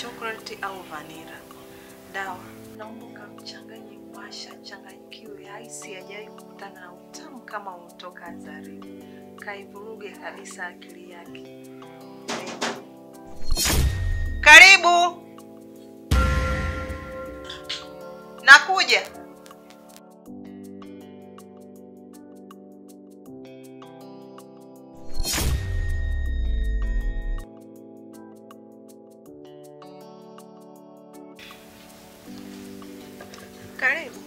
chocolate au vanilla. Dawa, naomba mchanganye mwasha, changanyikiwe, haisi hajai kukutana na utamu kama umetoka azari. Kaivuruge kabisa akili yake. Karibu. Nakuja. Karibu.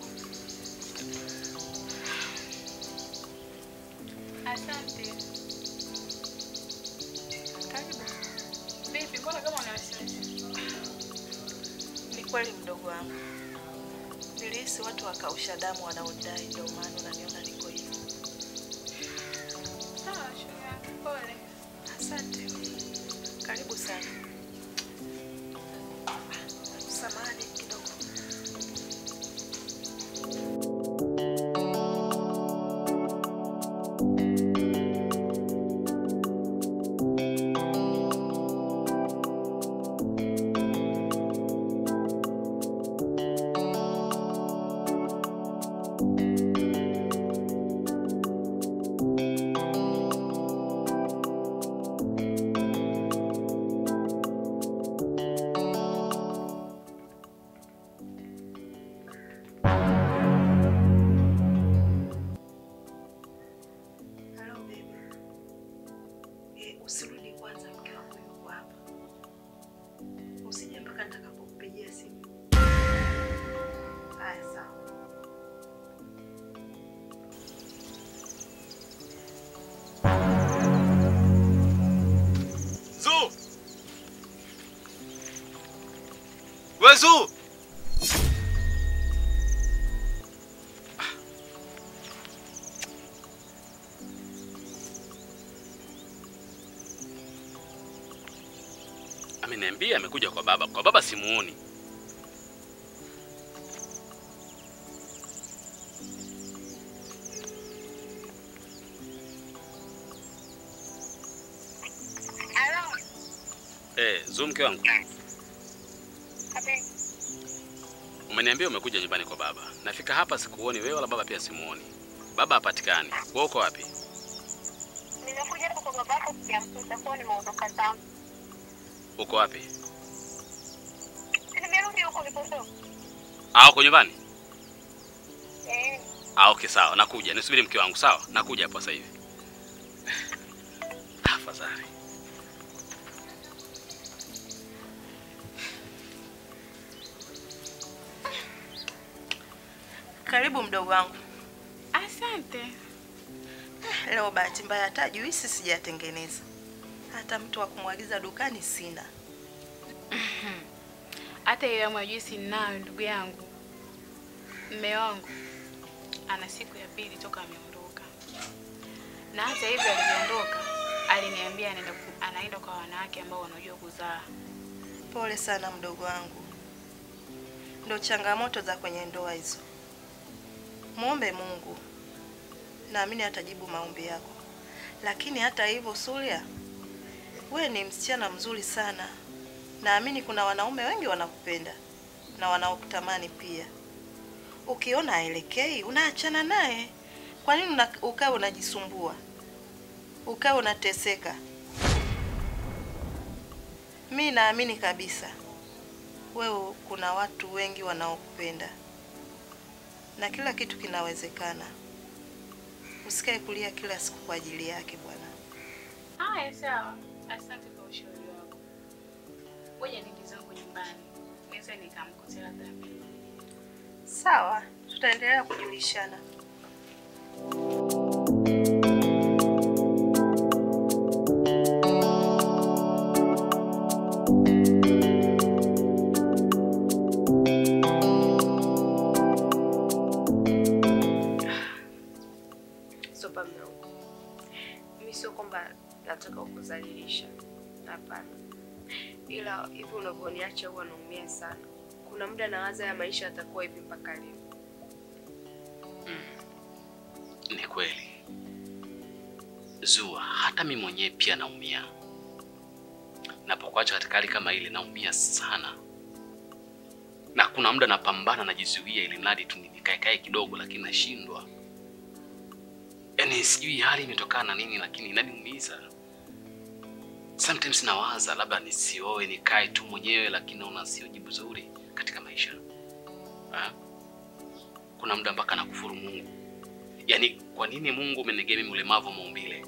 Asante. Karibu. Vipi, mbona kama una wasiwasi? Ni kweli mdogo wangu. Nilihisi watu wakausha damu wanaodai, ndio maana unaniona niko hivi. Sawa, shoga. Pole. Asante. Karibu sana. Samahani kidogo. Usirudi kwanza, mke wangu yuko hapa. Usije mpaka nitakapokupigia simu. Haya sawa. Zu! Wezu! Ameniambia amekuja kwa baba. Kwa baba simuoni. Hello. Zu mke wangu. Abe. Umeniambia umekuja nyumbani kwa baba. Nafika hapa sikuoni wewe wala baba pia simuoni. Baba hapatikani. Wewe uko wapi? Nimekuja hapa kwa babako siamkuta kwa nimeondoka zangu. Uko wapi? Nimerudi huko nilipotoka. Uko nyumbani? Okay sawa, nakuja. Nisubiri mke wangu, sawa? Nakuja hapo sasa hivi. Afadhali. Karibu mdogo wangu. Asante. Leo bahati mbaya hata juisi sijatengeneza. Hata mtu wa kumwagiza dukani sina. Hata ile ya juisi ninayo ndugu yangu. Mume wangu ana siku ya pili toka ameondoka. Na hata hivyo aliondoka, aliniambia anaenda kwa wanawake ambao wanajua kuzaa. Pole sana mdogo wangu. Ndio changamoto za kwenye ndoa hizo. Muombe Mungu. Naamini atajibu maombi yako. Lakini hata hivyo Sulia, wewe ni msichana mzuri sana. Naamini kuna wanaume wengi wanakupenda na wanaokutamani pia. Ukiona aelekei, unaachana naye. Kwa nini ukae unajisumbua? Ukae unateseka? Mimi naamini kabisa wewe kuna watu wengi wanaokupenda. Na kila kitu kinawezekana. Usikae kulia kila siku kwa ajili yake bwana. Haya sawa. Asante kwa ushauri wako. Ngoja niende zangu nyumbani. Naweza nikamkuta labda. Sawa, tutaendelea kujulishana. Sopa mdogo. Mimi sio kwamba nataka kukudhalilisha. Hapana. Ila hivi unavyoniacha huwa naumia sana. Kuna muda nawaza ya maisha yatakuwa hivi mpaka leo. Ni kweli. Zua, hata mimi mwenyewe pia naumia. napokuacha katika hali kama ile naumia sana. Na kuna muda napambana najizuia ili mradi tu nikae kidogo, lakini nashindwa. Yaani sijui hali imetokana na nini, lakini inaniumiza. Sometimes nawaza labda nisioe nikae tu mwenyewe, lakini naona sio jibu zuri katika maisha. Kuna muda mpaka nakufuru Mungu. Yaani kwa nini Mungu umenigea mimi ulemavu maumbile?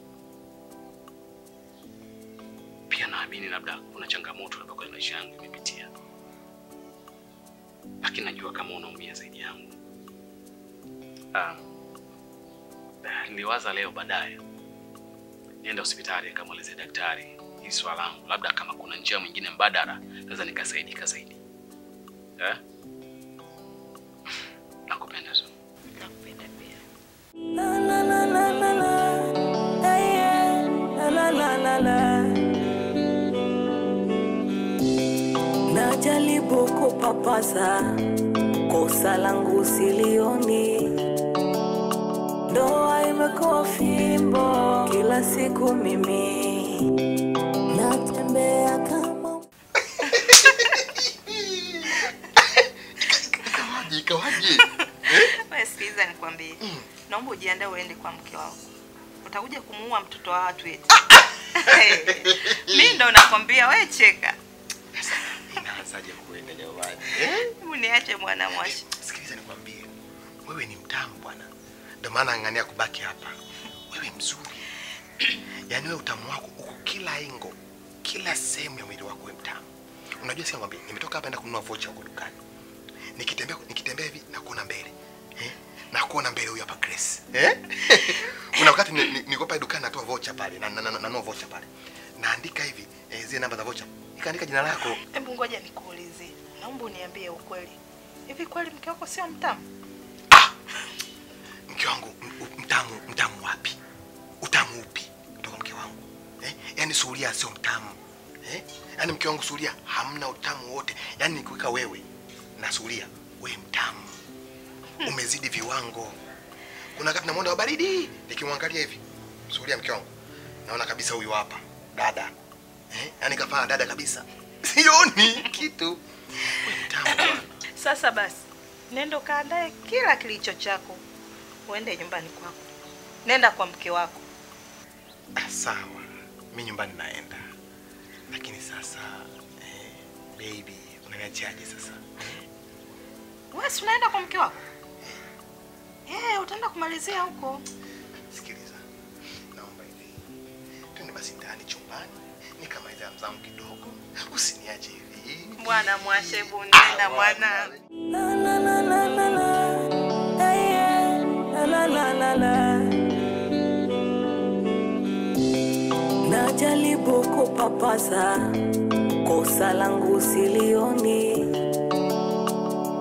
Pia naamini labda kuna changamoto labda kwa maisha yangu nimepitia. Lakini najua kama unaumia zaidi yangu. Niliwaza leo baadaye niende hospitali nikamweleze daktari hili swala langu, labda kama kuna njia nyingine mbadala naweza nikasaidika zaidi. Nakupenda sana. Nakupenda pia. La la la la la la, yeah, la la la la la. Najaribu kupapasa kosa langu silioni, ndoa imekuwa fimbo, kila siku mimi natembea kama Ikawaje? Wewe sikiliza nikwambie. Naomba ujiandae uende kwa mke wako. Utakuja kumuua mtoto wa watu eti. Mimi ndo nakwambia wewe cheka. Sasa inaanzaje kuenda jamani? Hebu niache mwana mwashi. Sikiliza nikwambie. Wewe ni mtamu bwana. Ndio maana angania kubaki hapa. Wewe mzuri. Yaani wewe utamu wako uko kila engo. Kila sehemu ya mwili wako wewe mtamu. Unajua sasa ngwambie, nimetoka hapa naenda kununua vocha huko dukani. Nikitembea hivi na kuona mbele. Na kuona mbele huyu hapa Grace. Kuna wakati niko pale dukani natoa vocha pale na nanunua vocha pale. Naandika hivi zile namba za vocha. Nikaandika jina lako. Hebu ngoja nikuulize. Naomba uniambie ukweli. Hivi kweli mke wako sio mtamu? Mke wangu mtamu wapi? Utamu upi kutoka mke wangu? Yaani Suria sio mtamu. Yaani mke wangu Suria hamna utamu wote. Yaani nikiweka wewe na Suria, wewe mtamu. Umezidi viwango. Kuna wakati namuona wa baridi, nikimwangalia hivi. Suria mke wangu. Naona kabisa huyu hapa, dada. Yaani kafanya dada kabisa. Sioni kitu. Wewe mtamu bwana. Sasa basi, nenda kaandae kila kilicho chako. Uende nyumbani kwako. Nenda kwa mke wako. Sawa. Mimi nyumbani naenda. Lakini sasa baby, unaniachaje sasa? Wewe si unaenda kwa mke wako? Utaenda kumalizia huko. Sikiliza. Naomba hivi. Twende basi ndani chumbani. Nikamaliza mzangu kidogo. Usiniache hivi. Bwana mwashe hebu nenda bwana. la la la la la la, yeah, la la la la. Najaribu kupapasa kosa langu silioni,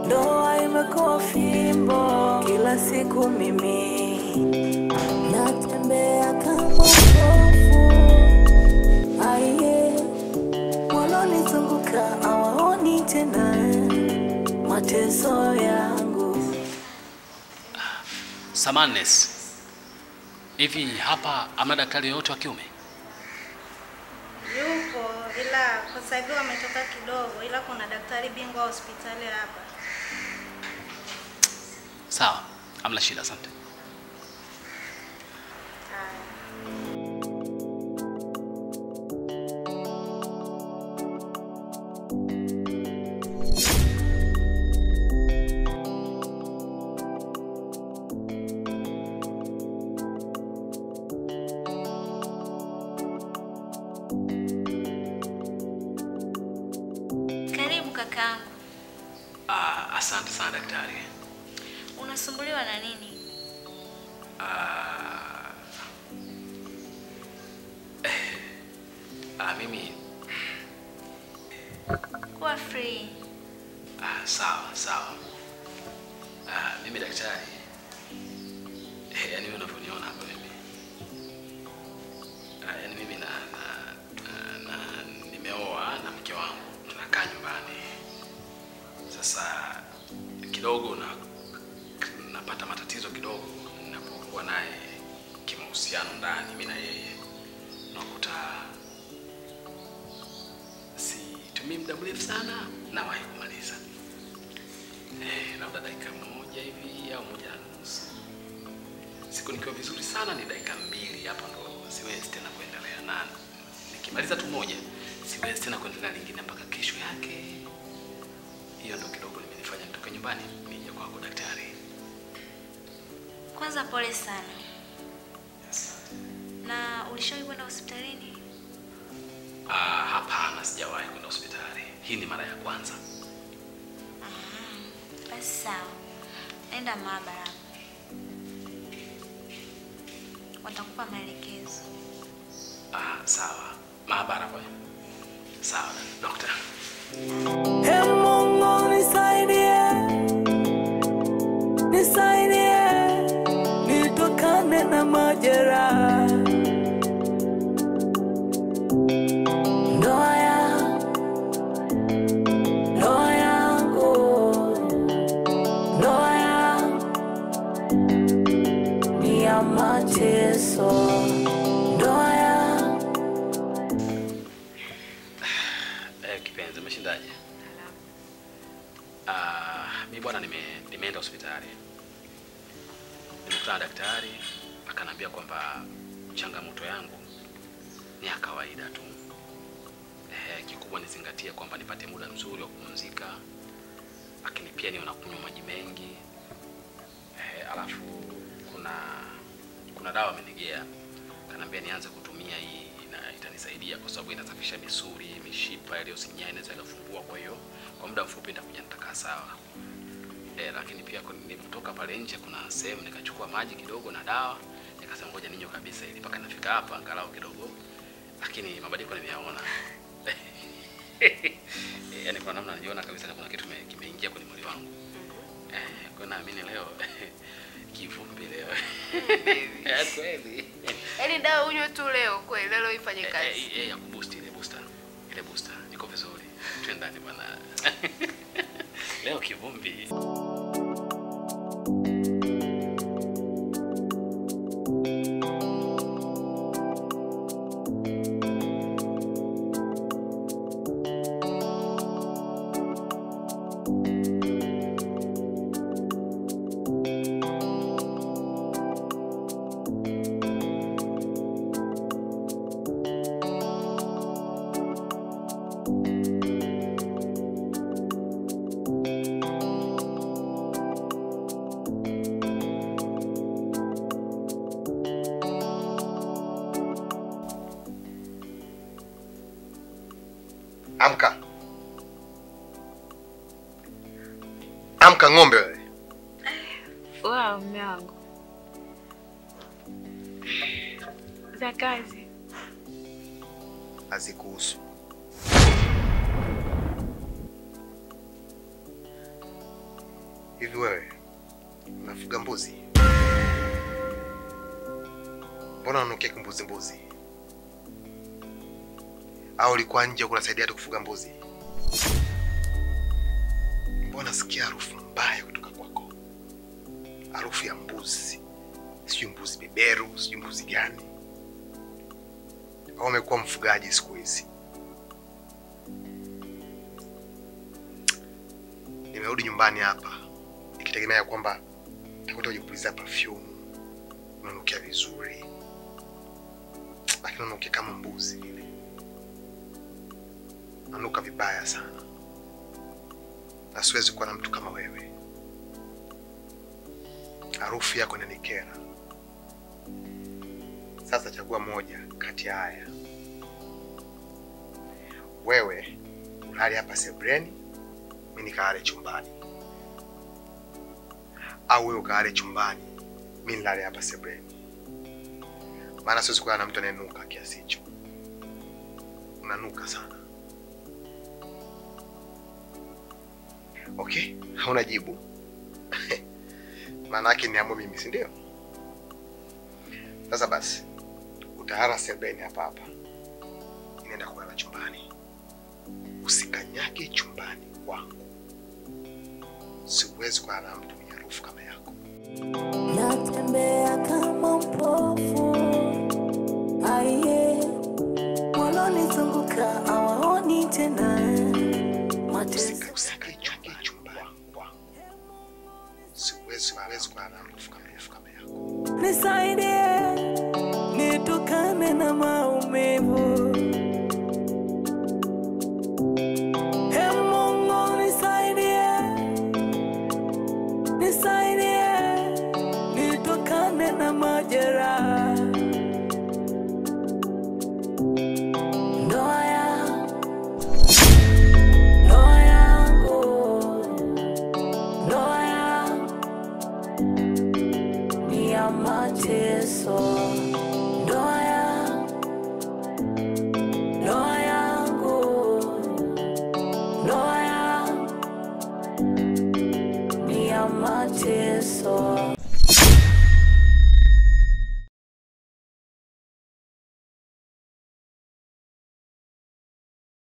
ndoa imekuwa fimbo, kila siku mimi natembea kama mpofu. Aye, walonizunguka hawaoni tena mateso yangu. Samanes. Hivi hapa amna daktari yote wa kiume? Yupo, ila kwa sasa hivi wametoka kidogo, ila kuna daktari bingwa hospitali hapa. Sawa, amna shida, asante. Karibu kakaangu. Asante sana daktari. Unasumbuliwa na nini? Mimi Kuwa free. sawa. Mimi daktari. Yaani wewe unavyoniona hapa mimi. Yaani mimi na nimeoa na mke wangu tunakaa nyumbani. Sasa kidogo napata matatizo kidogo ninapokuwa naye kimahusiano ndani mimi na yeye. Nakuta situmii muda mrefu sana na wahi kumaliza. Labda dakika 1 hivi au 1:30. Siku nikiwa vizuri sana ni dakika 2, hapo ndo siwezi tena kuendelea na nikimaliza tu 1 siwezi tena kuendelea lingine mpaka kesho yake. Hiyo ndo kidogo limenifanya nitoke nyumbani nije kwako daktari. Kwanza pole sana. Na ulishawahi kwenda hospitalini? Hapana, sijawahi kwenda hospitali. Hii ni mara ya kwanza. Basi sawa. Nenda maabara. Watakupa maelekezo. Sawa. Maabara kwa. Sawa, dokta. Mungu nisaidie, nisaidie, nitokane na majeraha. Ndoa yangu, ndoa yangu ni ya mateso. Ndoa yangu. Kipenzi, umeshindaje? Mimi bwana nimeenda hospitali. Nimekutana na daktari, akanambia kwamba changamoto yangu ni ya kawaida tu. Kikubwa nizingatie kwamba nipate muda mzuri wa kupumzika. Lakini pia niwe nakunywa maji mengi. Alafu kuna dawa amenigea. Kanambia nianze kutumia hii na itanisaidia kwa sababu inasafisha misuli, mishipa ile usinyai inaweza kufungua, kwa hiyo kwa muda mfupi nitakuja nitakaa sawa. Lakini pia nilipotoka pale nje kuna sehemu nikachukua maji kidogo na dawa, nikasema ngoja ninywe kabisa ili mpaka nafika hapa angalau kidogo. Lakini mabadiliko nimeyaona. Yaani kwa namna najiona kabisa kuna kitu kimeingia kwenye mwili wangu. Kwa naamini leo kivumbi leo. Kweli. Yaani dawa unywe tu leo kweli, leo ifanye kazi. Ya kuboost ile booster. Ile booster niko vizuri. Twende ndani bwana. Leo kivumbi. Amka. Amka ng'ombe wewe. Wow, mume wangu. Za kazi. Hazikuhusu. Hivi wewe unafuga mbuzi? Mbona unanukia mbuzi? Au ulikuwa nje kunasaidia tu kufuga mbuzi? Mbona sikia harufu mbaya kutoka kwako? Harufu ya mbuzi. Sijui mbuzi beberu, sijui mbuzi gani. Au umekuwa mfugaji siku hizi? Nimerudi nyumbani hapa nikitegemea kwamba nitakuta ujipuliza perfume, unanukia vizuri. Lakini unanukia kama mbuzi vile. Unanuka vibaya sana. Na siwezi kuwa na mtu kama wewe. Harufu yako inanikera. Sasa chagua moja kati ya haya. Wewe ulale hapa sebreni, mimi nikaale chumbani. Au wewe ukaale chumbani, mimi nilale hapa sebreni. Maana siwezi kuwa na mtu anayenuka kiasi hicho. Unanuka sana. Okay, hauna jibu. Maana yake niamue mimi, si ndio? Sasa basi, utahara sebreni hapa hapa. Nenda kulala chumbani. Usikanyage chumbani kwangu. Siwezi kuwa na mtu mwenye harufu kama yako. Natembea kama mpofu. Aiye. Walonizunguka hawaoni tena. nisaidie, nitokane na maumivu.